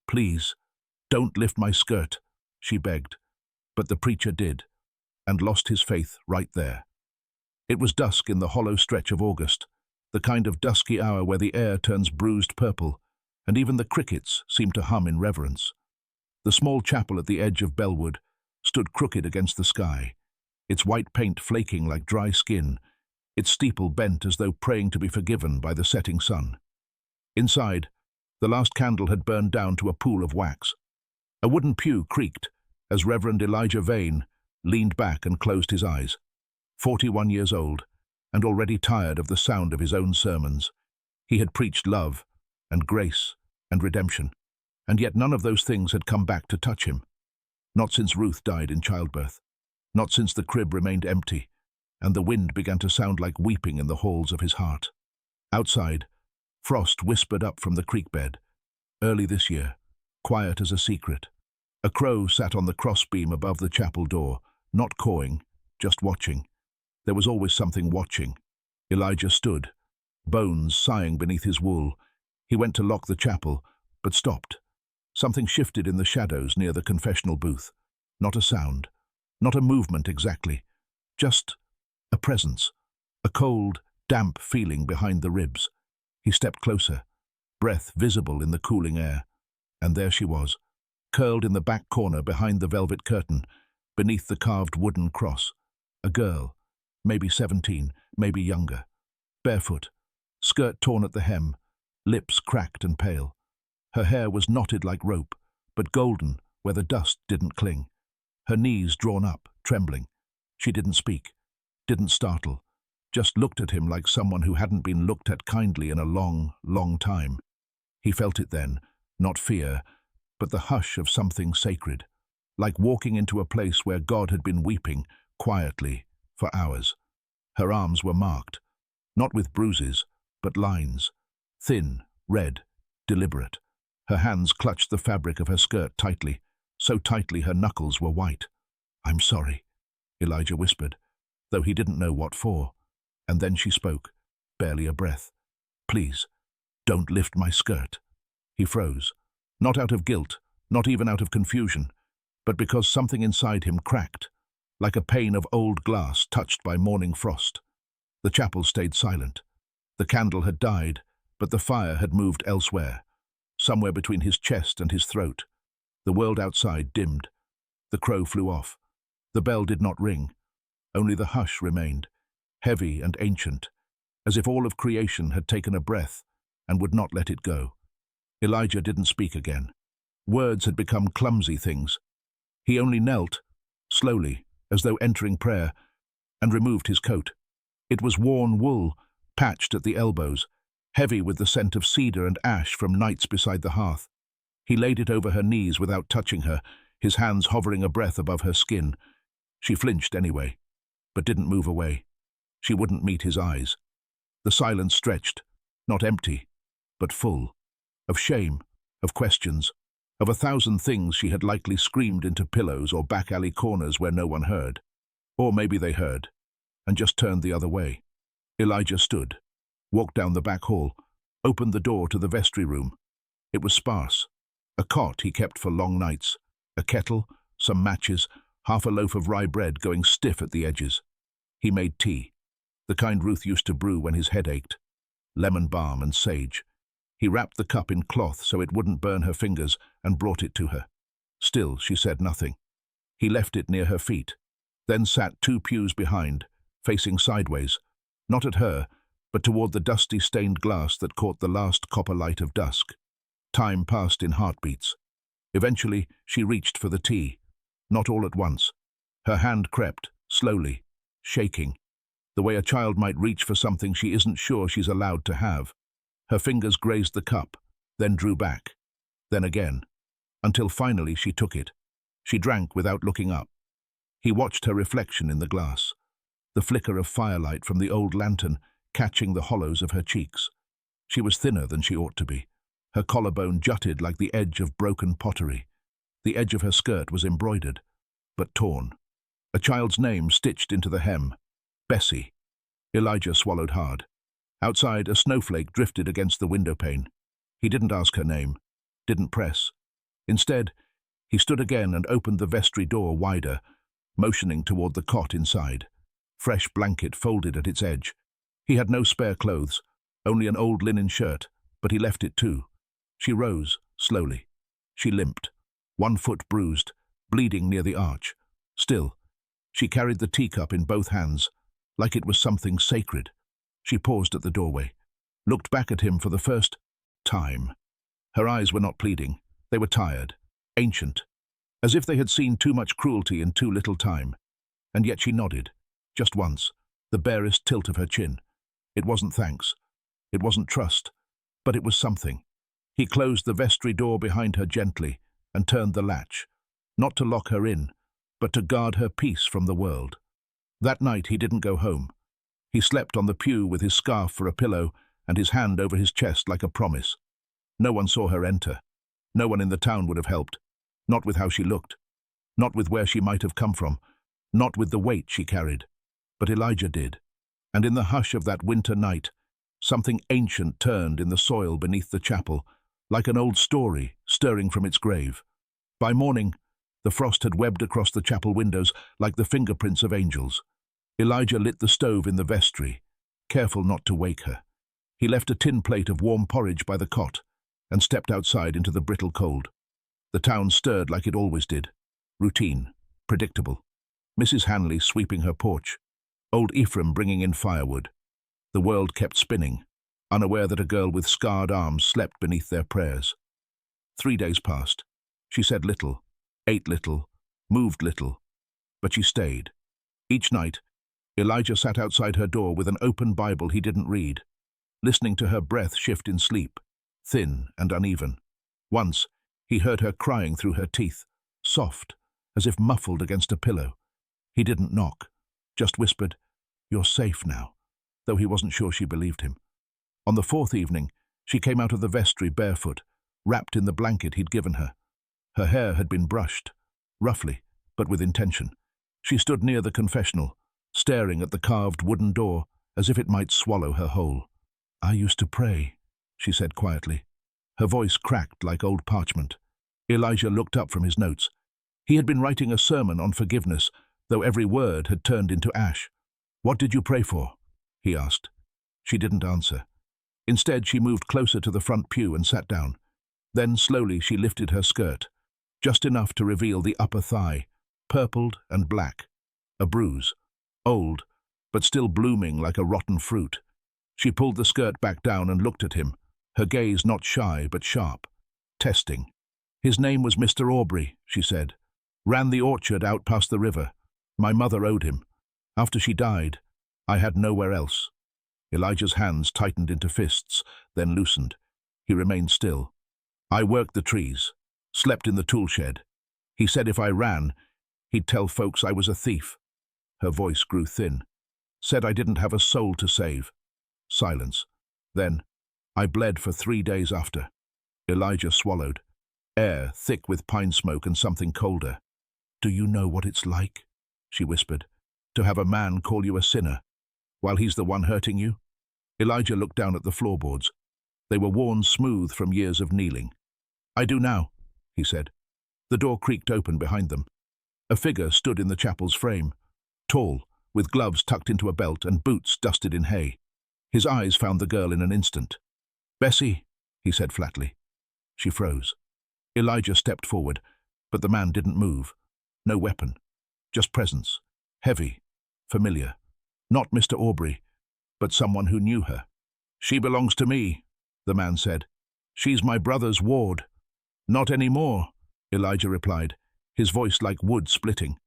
"Please, don't lift my skirt," she begged. But the preacher did, and lost his faith right there. It was dusk in the hollow stretch of August, the kind of dusky hour where the air turns bruised purple, and even the crickets seemed to hum in reverence. The small chapel at the edge of Bellwood stood crooked against the sky, its white paint flaking like dry skin, its steeple bent as though praying to be forgiven by the setting sun. Inside, the last candle had burned down to a pool of wax. A wooden pew creaked as Reverend Elijah Vane leaned back and closed his eyes. 41 years old, and already tired of the sound of his own sermons. He had preached love and grace and redemption, and yet none of those things had come back to touch him. Not since Ruth died in childbirth. Not since the crib remained empty, and the wind began to sound like weeping in the halls of his heart. Outside, frost whispered up from the creek bed. Early this year, quiet as a secret. A crow sat on the crossbeam above the chapel door, not cawing, just watching. There was always something watching. Elijah stood, bones sighing beneath his wool. He went to lock the chapel, but stopped. Something shifted in the shadows near the confessional booth. Not a sound, not a movement exactly, just a presence, a cold, damp feeling behind the ribs. He stepped closer, breath visible in the cooling air, and there she was, curled in the back corner behind the velvet curtain, beneath the carved wooden cross. A girl, maybe 17, maybe younger, barefoot, skirt torn at the hem, lips cracked and pale. Her hair was knotted like rope, but golden where the dust didn't cling. Her knees drawn up, trembling. She didn't speak, didn't startle, just looked at him like someone who hadn't been looked at kindly in a long, long time. He felt it then, not fear, but the hush of something sacred, like walking into a place where God had been weeping, quietly, for hours. Her arms were marked, not with bruises, but lines, thin, red, deliberate. Her hands clutched the fabric of her skirt tightly, so tightly her knuckles were white. "I'm sorry," Elijah whispered, though he didn't know what for. And then she spoke, barely a breath. "Please, don't lift my skirt." He froze, not out of guilt, not even out of confusion, but because something inside him cracked, like a pane of old glass touched by morning frost. The chapel stayed silent. The candle had died, but the fire had moved elsewhere, somewhere between his chest and his throat. The world outside dimmed. The crow flew off. The bell did not ring. Only the hush remained, heavy and ancient, as if all of creation had taken a breath and would not let it go. Elijah didn't speak again. Words had become clumsy things. He only knelt, slowly, as though entering prayer, and removed his coat. It was worn wool, patched at the elbows, heavy with the scent of cedar and ash from nights beside the hearth. He laid it over her knees without touching her, his hands hovering a breath above her skin. She flinched anyway, but didn't move away. She wouldn't meet his eyes. The silence stretched, not empty, but full, of shame, of questions, of 1,000 things she had likely screamed into pillows or back alley corners where no one heard. Or maybe they heard, and just turned the other way. Elijah stood, walked down the back hall, opened the door to the vestry room. It was sparse. A cot he kept for long nights, a kettle, some matches, half a loaf of rye bread going stiff at the edges. He made tea, the kind Ruth used to brew when his head ached, lemon balm and sage. He wrapped the cup in cloth so it wouldn't burn her fingers and brought it to her. Still, she said nothing. He left it near her feet, then sat 2 pews behind, facing sideways, not at her, but toward the dusty stained glass that caught the last copper light of dusk. Time passed in heartbeats. Eventually, she reached for the tea, not all at once. Her hand crept, slowly, shaking, the way a child might reach for something she isn't sure she's allowed to have. Her fingers grazed the cup, then drew back, then again, until finally she took it. She drank without looking up. He watched her reflection in the glass, the flicker of firelight from the old lantern catching the hollows of her cheeks. She was thinner than she ought to be. Her collarbone jutted like the edge of broken pottery. The edge of her skirt was embroidered, but torn. A child's name stitched into the hem. Bessy. Elijah swallowed hard. Outside, a snowflake drifted against the windowpane. He didn't ask her name, didn't press, Instead, he stood again and opened the vestry door wider, motioning toward the cot inside. Fresh blanket folded at its edge. He had no spare clothes, only an old linen shirt, but he left it too. She rose, slowly. She limped, one foot bruised, bleeding near the arch. Still, she carried the teacup in both hands, like it was something sacred. She paused at the doorway, looked back at him for the first time. Her eyes were not pleading. They were tired, ancient, as if they had seen too much cruelty in too little time. And yet she nodded, just once, the barest tilt of her chin. It wasn't thanks. It wasn't trust. But it was something. He closed the vestry door behind her gently and turned the latch, not to lock her in, but to guard her peace from the world. That night he didn't go home. He slept on the pew with his scarf for a pillow and his hand over his chest like a promise. No one saw her enter. No one in the town would have helped. Not with how she looked. Not with where she might have come from. Not with the weight she carried. But Elijah did. And in the hush of that winter night, something ancient turned in the soil beneath the chapel, like an old story stirring from its grave. By morning, the frost had webbed across the chapel windows like the fingerprints of angels. Elijah lit the stove in the vestry, careful not to wake her. He left a tin plate of warm porridge by the cot and stepped outside into the brittle cold. The town stirred like it always did. Routine, predictable. Mrs. Hanley sweeping her porch. Old Ephraim bringing in firewood. The world kept spinning, unaware that a girl with scarred arms slept beneath their prayers. 3 days passed. She said little, ate little, moved little, but she stayed. Each night, Elijah sat outside her door with an open Bible he didn't read, listening to her breath shift in sleep, thin and uneven. Once, he heard her crying through her teeth, soft, as if muffled against a pillow. He didn't knock, just whispered, "You're safe now," though he wasn't sure she believed him. On the 4th evening, she came out of the vestry barefoot, wrapped in the blanket he'd given her. Her hair had been brushed, roughly, but with intention. She stood near the confessional, staring at the carved wooden door as if it might swallow her whole. "I used to pray," she said quietly. Her voice cracked like old parchment. Elijah looked up from his notes. He had been writing a sermon on forgiveness, though every word had turned into ash. "What did you pray for?" he asked. She didn't answer. Instead, she moved closer to the front pew and sat down. Then, slowly, she lifted her skirt, just enough to reveal the upper thigh, purpled and black. A bruise. Old, but still blooming like a rotten fruit. She pulled the skirt back down and looked at him, her gaze not shy but sharp. Testing. "His name was Mr. Aubrey," she said. "Ran the orchard out past the river. My mother owed him. After she died, I had nowhere else." Elijah's hands tightened into fists, then loosened. He remained still. "I worked the trees, slept in the tool shed. He said if I ran, he'd tell folks I was a thief." Her voice grew thin. "Said I didn't have a soul to save." Silence. Then, "I bled for 3 days after." Elijah swallowed. Air thick with pine smoke and something colder. "Do you know what it's like?" she whispered. "To have a man call you a sinner, while he's the one hurting you?" Elijah looked down at the floorboards. They were worn smooth from years of kneeling. "I do now," he said. The door creaked open behind them. A figure stood in the chapel's frame, tall, with gloves tucked into a belt and boots dusted in hay. His eyes found the girl in an instant. "Bessy," he said flatly. She froze. Elijah stepped forward, but the man didn't move. No weapon. Just presence. Heavy. Familiar. Not Mr. Aubrey, but someone who knew her. "She belongs to me," the man said. "She's my brother's ward." "Not anymore," Elijah replied, his voice like wood splitting.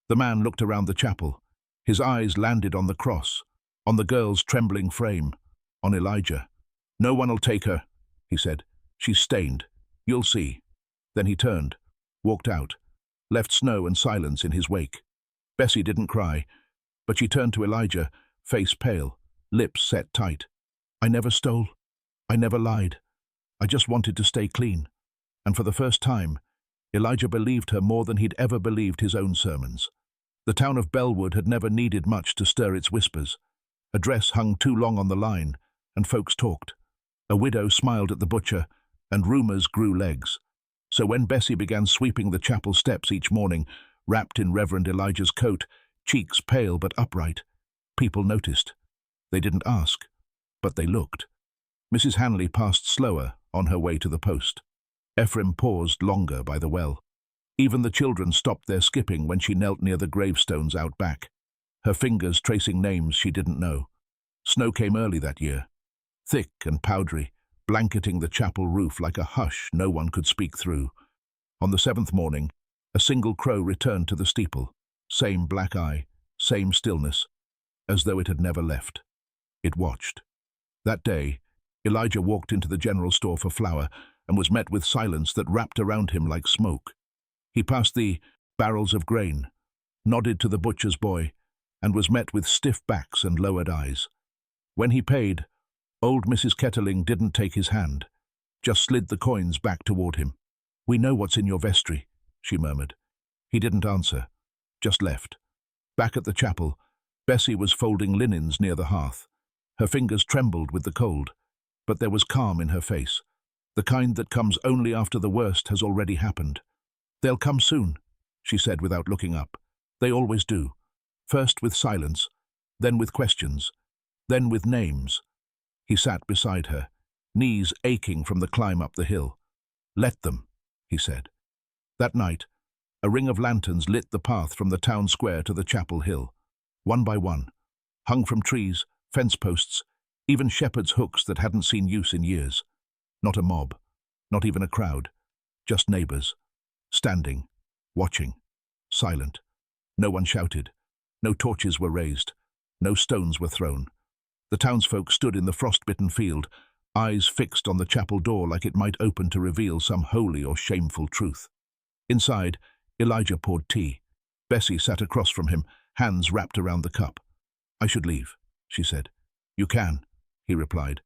The man looked around the chapel. His eyes landed on the cross, on the girl's trembling frame, on Elijah. "No one'll take her," he said. "She's stained. You'll see." Then he turned, walked out, left snow and silence in his wake. Bessy didn't cry, but she turned to Elijah, face pale, lips set tight. "I never stole. I never lied. I just wanted to stay clean." And for the first time, Elijah believed her more than he'd ever believed his own sermons. The town of Bellwood had never needed much to stir its whispers. A dress hung too long on the line, and folks talked. A widow smiled at the butcher, and rumors grew legs. So when Bessy began sweeping the chapel steps each morning, wrapped in Reverend Elijah's coat, cheeks pale but upright, people noticed. They didn't ask, but they looked. Mrs. Hanley passed slower on her way to the post. Ephraim paused longer by the well. Even the children stopped their skipping when she knelt near the gravestones out back, her fingers tracing names she didn't know. Snow came early that year, thick and powdery, blanketing the chapel roof like a hush no one could speak through. On the 7th morning, a single crow returned to the steeple, same black eye, same stillness, as though it had never left. It watched. That day, Elijah walked into the general store for flour and was met with silence that wrapped around him like smoke. He passed the barrels of grain, nodded to the butcher's boy, and was met with stiff backs and lowered eyes. When he paid, old Mrs. Kettling didn't take his hand, just slid the coins back toward him. "We know what's in your vestry," she murmured. He didn't answer, just left. Back at the chapel, Bessy was folding linens near the hearth. Her fingers trembled with the cold, but there was calm in her face, the kind that comes only after the worst has already happened. "They'll come soon," she said without looking up. "They always do. First with silence, then with questions, then with names." He sat beside her, knees aching from the climb up the hill. "Let them," he said. That night, a ring of lanterns lit the path from the town square to the chapel hill, one by one, hung from trees, fence posts, even shepherd's hooks that hadn't seen use in years. Not a mob, not even a crowd, just neighbors, standing, watching, silent. No one shouted, no torches were raised, no stones were thrown. The townsfolk stood in the frost-bitten field, eyes fixed on the chapel door like it might open to reveal some holy or shameful truth. Inside, Elijah poured tea. Bessy sat across from him, hands wrapped around the cup. "I should leave," she said. "You can," he replied,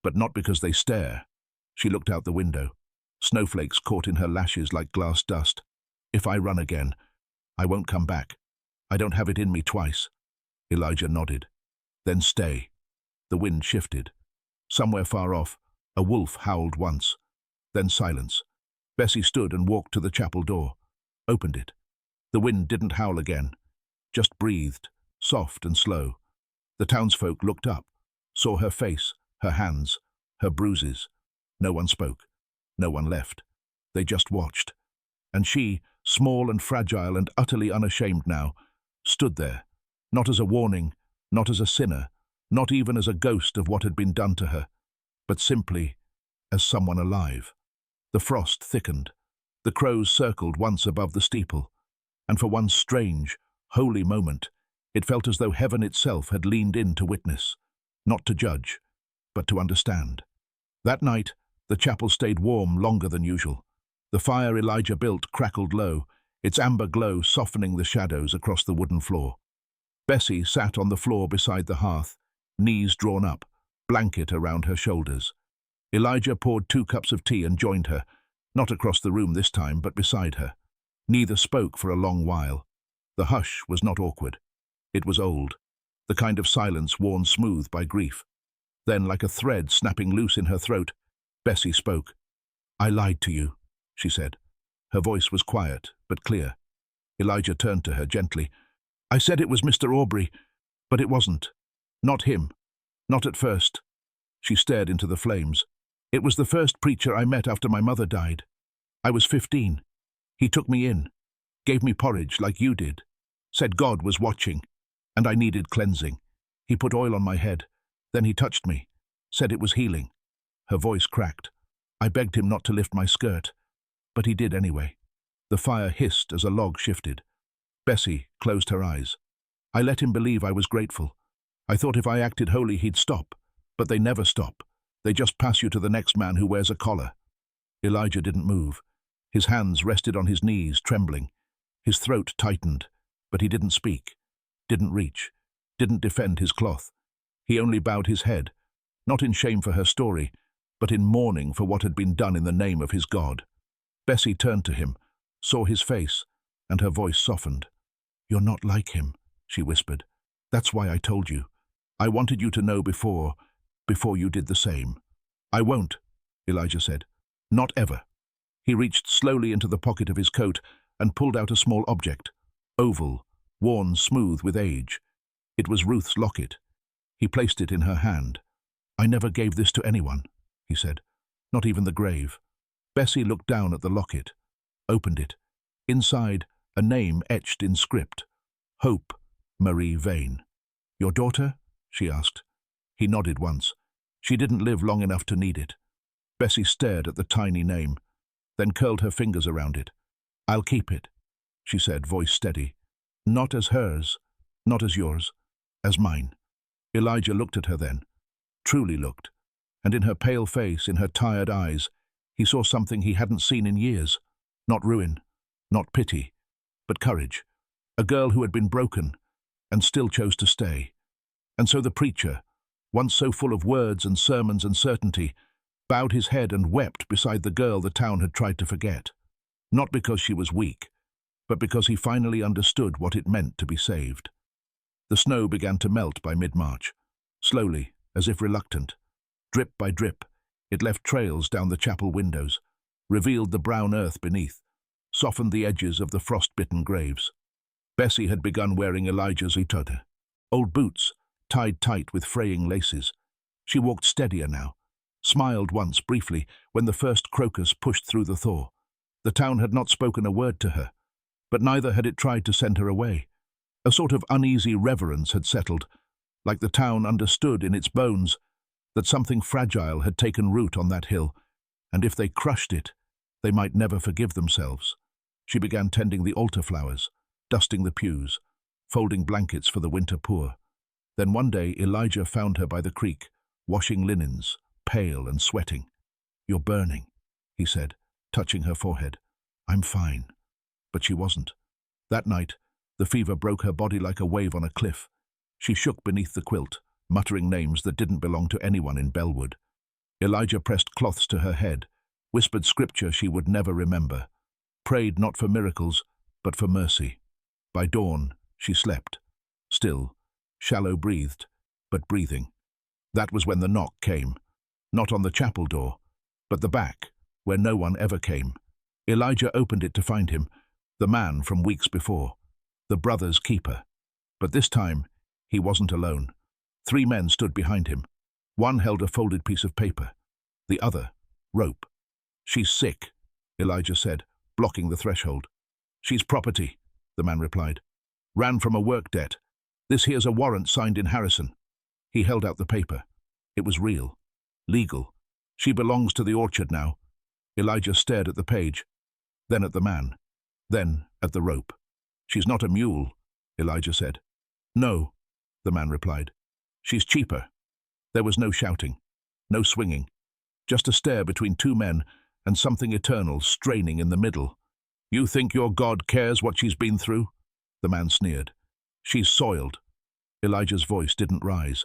"but not because they stare." She looked out the window. Snowflakes caught in her lashes like glass dust. "If I run again, I won't come back. I don't have it in me twice." Elijah nodded. "Then stay." The wind shifted. Somewhere far off, a wolf howled once. Then silence. Bessy stood and walked to the chapel door, opened it. The wind didn't howl again, just breathed, soft and slow. The townsfolk looked up, saw her face, her hands, her bruises. No one spoke. No one left. They just watched. And she, small and fragile and utterly unashamed now, stood there, not as a warning, not as a sinner, not even as a ghost of what had been done to her, but simply as someone alive. The frost thickened. The crows circled once above the steeple, and for one strange, holy moment, it felt as though heaven itself had leaned in to witness, not to judge, but to understand. That night, the chapel stayed warm longer than usual. The fire Elijah built crackled low, its amber glow softening the shadows across the wooden floor. Bessy sat on the floor beside the hearth, knees drawn up, blanket around her shoulders. Elijah poured 2 cups of tea and joined her, not across the room this time, but beside her. Neither spoke for a long while. The hush was not awkward. It was old, the kind of silence worn smooth by grief. Then, like a thread snapping loose in her throat, Bessy spoke. "I lied to you," she said. Her voice was quiet, but clear. Elijah turned to her gently. "I said it was Mr. Aubrey, but it wasn't. Not him. Not at first." She stared into the flames. "It was the first preacher I met after my mother died. I was 15. He took me in, gave me porridge like you did, said God was watching, and I needed cleansing. He put oil on my head. Then he touched me, said it was healing." Her voice cracked. I begged him not to lift my skirt, but he did anyway. The fire hissed as a log shifted. Bessy closed her eyes. "I let him believe I was grateful. I thought if I acted holy he'd stop, but they never stop. They just pass you to the next man who wears a collar." Elijah didn't move. His hands rested on his knees, trembling. His throat tightened, but he didn't speak, didn't reach, didn't defend his cloth. He only bowed his head, not in shame for her story, but in mourning for what had been done in the name of his God. Bessy turned to him, saw his face, and her voice softened. "You're not like him," she whispered. "That's why I told you. I wanted you to know before you did the same." "I won't," Elijah said. "Not ever." He reached slowly into the pocket of his coat and pulled out a small object, oval, worn smooth with age. It was Ruth's locket. He placed it in her hand. "I never gave this to anyone," he said. "Not even the grave." Bessy looked down at the locket, opened it. Inside, a name etched in script. Hope Marie Vane. "Your daughter?" she asked. He nodded once. She didn't live long enough to need it. Bessy stared at the tiny name, then curled her fingers around it. "I'll keep it," she said, voice steady. "Not as hers, not as yours, as mine." Elijah looked at her then, truly looked, and in her pale face, in her tired eyes, he saw something he hadn't seen in years. Not ruin, not pity, but courage. A girl who had been broken and still chose to stay. And so the preacher, once so full of words and sermons and certainty, bowed his head and wept beside the girl the town had tried to forget. Not because she was weak, but because he finally understood what it meant to be saved. The snow began to melt by mid-March. Slowly, as if reluctant. Drip by drip, it left trails down the chapel windows, revealed the brown earth beneath, softened the edges of the frost-bitten graves. Bessy had begun wearing Elijah's utode, old boots, tied tight with fraying laces. She walked steadier now, smiled once briefly when the first crocus pushed through the thaw. The town had not spoken a word to her, but neither had it tried to send her away. A sort of uneasy reverence had settled, like the town understood in its bones that something fragile had taken root on that hill, and if they crushed it, they might never forgive themselves. She began tending the altar flowers, dusting the pews, folding blankets for the winter poor. Then one day Elijah found her by the creek, washing linens, pale and sweating. "You're burning," he said, touching her forehead. "I'm fine." But she wasn't. That night, the fever broke her body like a wave on a cliff. She shook beneath the quilt, muttering names that didn't belong to anyone in Bellwood. Elijah pressed cloths to her head, whispered scripture she would never remember, prayed not for miracles, but for mercy. By dawn, she slept, still, shallow-breathed, but breathing. That was when the knock came, not on the chapel door, but the back, where no one ever came. Elijah opened it to find him, the man from weeks before, the brother's keeper. But this time, he wasn't alone. 3 men stood behind him. One held a folded piece of paper, the other, rope. "She's sick," Elijah said, blocking the threshold. "She's property," the man replied. "Ran from a work debt. This here's a warrant signed in Harrison." He held out the paper. It was real, legal. "She belongs to the orchard now." Elijah stared at the page, then at the man, then at the rope. "She's not a mule," Elijah said. "No," the man replied. "She's cheaper." There was no shouting, no swinging, just a stare between 2 men and something eternal straining in the middle. "You think your God cares what she's been through?" the man sneered. "She's soiled." Elijah's voice didn't rise.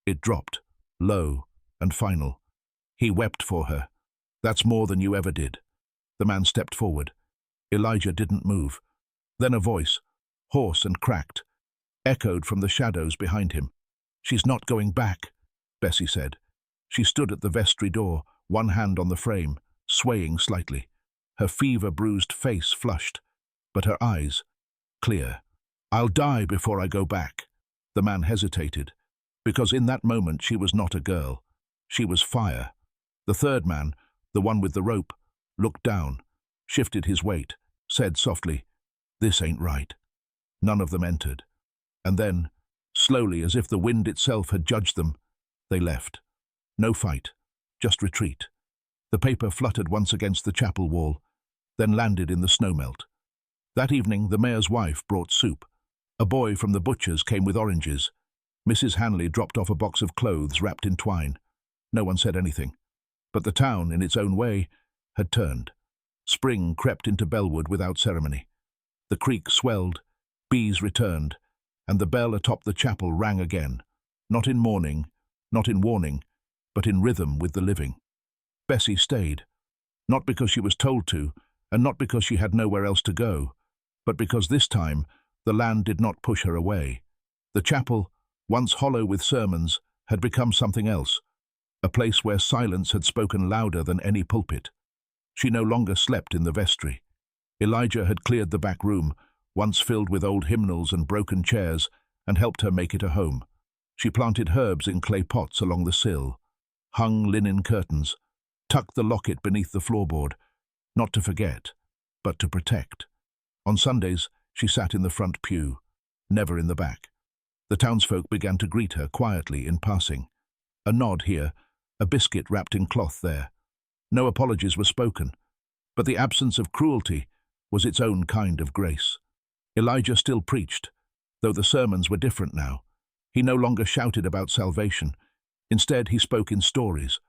It dropped, low and final. "He wept for her. That's more than you ever did." The man stepped forward. Elijah didn't move. Then a voice, hoarse and cracked, echoed from the shadows behind him. "She's not going back," Bessy said. She stood at the vestry door, one hand on the frame, swaying slightly. Her fever-bruised face flushed, but her eyes, clear. "I'll die before I go back." The man hesitated, because in that moment she was not a girl. She was fire. The third man, the one with the rope, looked down, shifted his weight, said softly, "This ain't right." None of them entered. And then, slowly, as if the wind itself had judged them, they left. No fight, just retreat. The paper fluttered once against the chapel wall, then landed in the snowmelt. That evening the mayor's wife brought soup. A boy from the butcher's came with oranges. Mrs. Hanley dropped off a box of clothes wrapped in twine. No one said anything. But the town, in its own way, had turned. Spring crept into Bellwood without ceremony. The creek swelled, bees returned, and the bell atop the chapel rang again, not in mourning, not in warning, but in rhythm with the living. Bessy stayed, not because she was told to, and not because she had nowhere else to go, but because this time the land did not push her away. The chapel, once hollow with sermons, had become something else, a place where silence had spoken louder than any pulpit. She no longer slept in the vestry. Elijah had cleared the back room, once filled with old hymnals and broken chairs, and helped her make it a home. She planted herbs in clay pots along the sill, hung linen curtains, tucked the locket beneath the floorboard, not to forget, but to protect. On Sundays, she sat in the front pew, never in the back. The townsfolk began to greet her quietly in passing. A nod here, a biscuit wrapped in cloth there. No apologies were spoken, but the absence of cruelty was its own kind of grace. Elijah still preached, though the sermons were different now. He no longer shouted about salvation. Instead, he spoke in stories,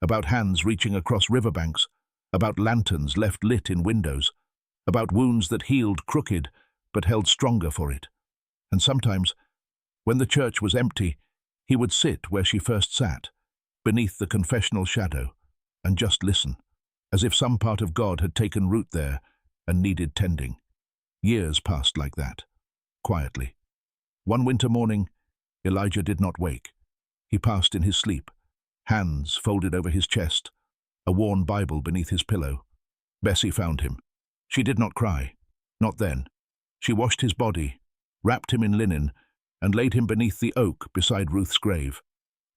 about hands reaching across riverbanks, about lanterns left lit in windows, about wounds that healed crooked but held stronger for it. And sometimes, when the church was empty, he would sit where she first sat, beneath the confessional shadow, and just listen, as if some part of God had taken root there and needed tending. Years passed like that, quietly. One winter morning, Elijah did not wake. He passed in his sleep, hands folded over his chest, a worn Bible beneath his pillow. Bessy found him. She did not cry, not then. She washed his body, wrapped him in linen, and laid him beneath the oak beside Ruth's grave.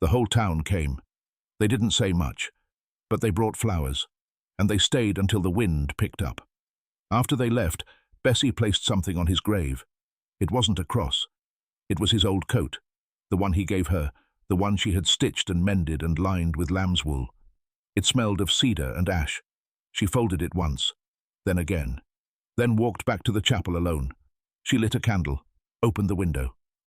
The whole town came. They didn't say much, but they brought flowers, and they stayed until the wind picked up. After they left, Bessy placed something on his grave. It wasn't a cross. It was his old coat, the one he gave her, the one she had stitched and mended and lined with lamb's wool. It smelled of cedar and ash. She folded it once, then again, then walked back to the chapel alone. She lit a candle, opened the window.